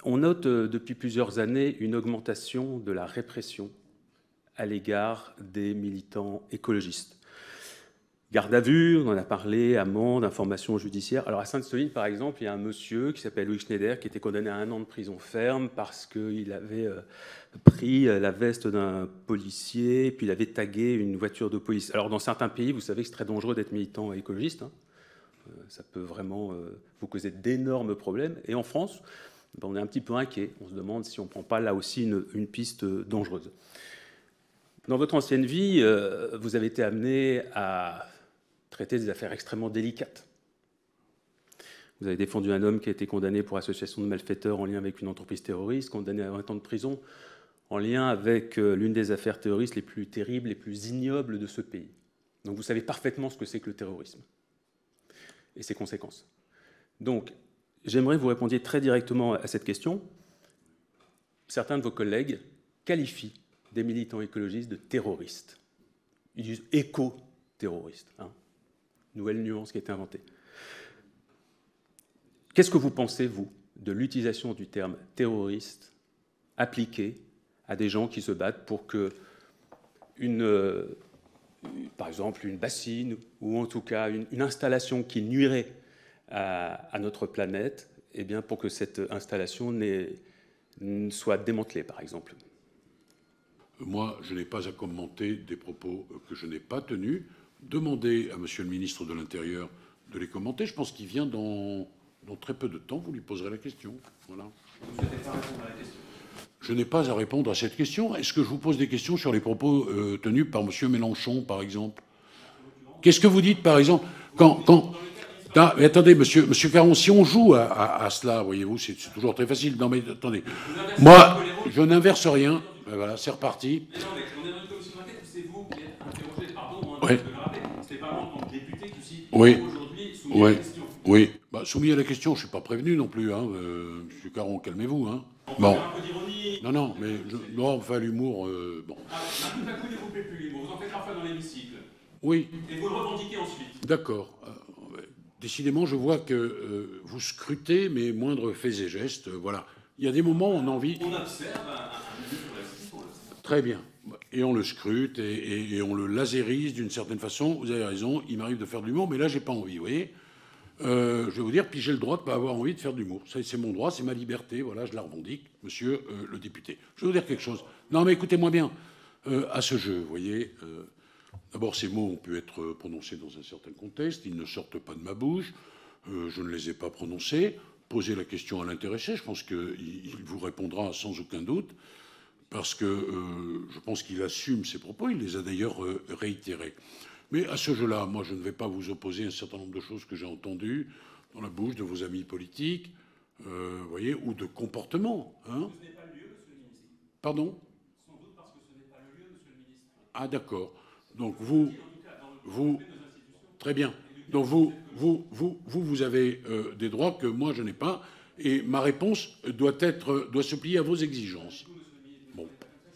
On note depuis plusieurs années une augmentation de la répression à l'égard des militants écologistes. Garde à vue, on en a parlé, amende, information judiciaire. Alors à Sainte-Soline, par exemple, il y a un monsieur qui s'appelle Louis Schneider qui était condamné à 1 an de prison ferme parce qu'il avait pris la veste d'un policier et puis il avait tagué une voiture de police. Alors dans certains pays, vous savez que c'est très dangereux d'être militant écologiste. Hein. Ça peut vraiment vous causer d'énormes problèmes. Et en France, ben, on est un petit peu inquiet. On se demande si on ne prend pas là aussi une piste dangereuse. Dans votre ancienne vie, vous avez été amené à traiter des affaires extrêmement délicates. Vous avez défendu un homme qui a été condamné pour association de malfaiteurs en lien avec une entreprise terroriste, condamné à 20 ans de prison, en lien avec l'une des affaires terroristes les plus terribles, les plus ignobles de ce pays. Donc vous savez parfaitement ce que c'est que le terrorisme et ses conséquences. Donc, j'aimerais que vous répondiez très directement à cette question. Certains de vos collègues qualifient des militants écologistes de terroristes. Ils disent éco-terroristes. Hein. Nouvelle nuance qui a été inventée. Qu'est-ce que vous pensez, vous, de l'utilisation du terme terroriste appliqué à des gens qui se battent pour que par exemple une bassine ou en tout cas une installation qui nuirait à notre planète, eh bien pour que cette installation soit démantelée, par exemple? Moi, je n'ai pas à commenter des propos que je n'ai pas tenus. Demandez à Monsieur le ministre de l'Intérieur de les commenter. Je pense qu'il vient dans très peu de temps. Vous lui poserez la question. Voilà. Vous ne souhaitez pas répondre à la question? Je n'ai pas à répondre à cette question. Est-ce que je vous pose des questions sur les propos tenus par Monsieur Mélenchon, par exemple? Qu'est-ce que vous dites, par exemple, mais attendez, monsieur Caron, si on joue à cela, voyez-vous, c'est toujours très facile. Non, mais attendez. Moi, je n'inverse rien. Ben voilà, c'est reparti. Mais non, mais on est dans une commission d'enquête où c'est vous qui êtes interrogé. Pardon, Oui. de le rappeler. C'était pas moi en tant que député qui suis Oui. aujourd'hui soumis à la question. Oui. Bah, soumis à la question, je ne suis pas prévenu non plus. Hein. Monsieur Caron, calmez-vous. Hein. On peut faire un peu d'ironie. Non, mais non, enfin, l'humour. Bon. Ah, tout à coup, il ne vous plaît plus l'humour. Vous en faites parfois dans l'hémicycle. Oui. Et vous le revendiquez ensuite. D'accord. Décidément, je vois que vous scrutez mes moindres faits et gestes. Voilà. Il y a des moments où on a envie. On observe un ministre de la Justice, on l'observe. Très bien. Et on le scrute et on le lasérise d'une certaine façon. Vous avez raison, il m'arrive de faire de l'humour, mais là, j'ai pas envie, vous voyez. Je vais vous dire, puis j'ai le droit de pas avoir envie de faire de l'humour. C'est mon droit, c'est ma liberté, voilà, je la revendique, monsieur le député. Je vais vous dire quelque chose. Non, mais écoutez-moi bien. À ce jeu, vous voyez, d'abord, ces mots ont pu être prononcés dans un certain contexte, ils ne sortent pas de ma bouche, je ne les ai pas prononcés. Posez la question à l'intéressé, je pense qu'il vous répondra sans aucun doute. Parce que je pense qu'il assume ses propos, il les a d'ailleurs réitérés. Mais à ce jeu-là, moi, je ne vais pas vous opposer un certain nombre de choses que j'ai entendues dans la bouche de vos amis politiques, voyez, ou de comportements. Hein. Ce n'est pas le lieu, monsieur le ministre. Pardon? Sans doute parce que ce n'est pas le lieu, monsieur le ministre. Ah, d'accord. Donc vous, très bien. Donc vous avez des droits que moi je n'ai pas, et ma réponse doit se plier à vos exigences.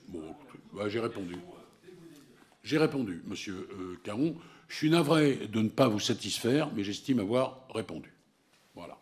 Bon, bah, j'ai répondu. J'ai répondu, monsieur Caron. Je suis navré de ne pas vous satisfaire, mais j'estime avoir répondu. Voilà.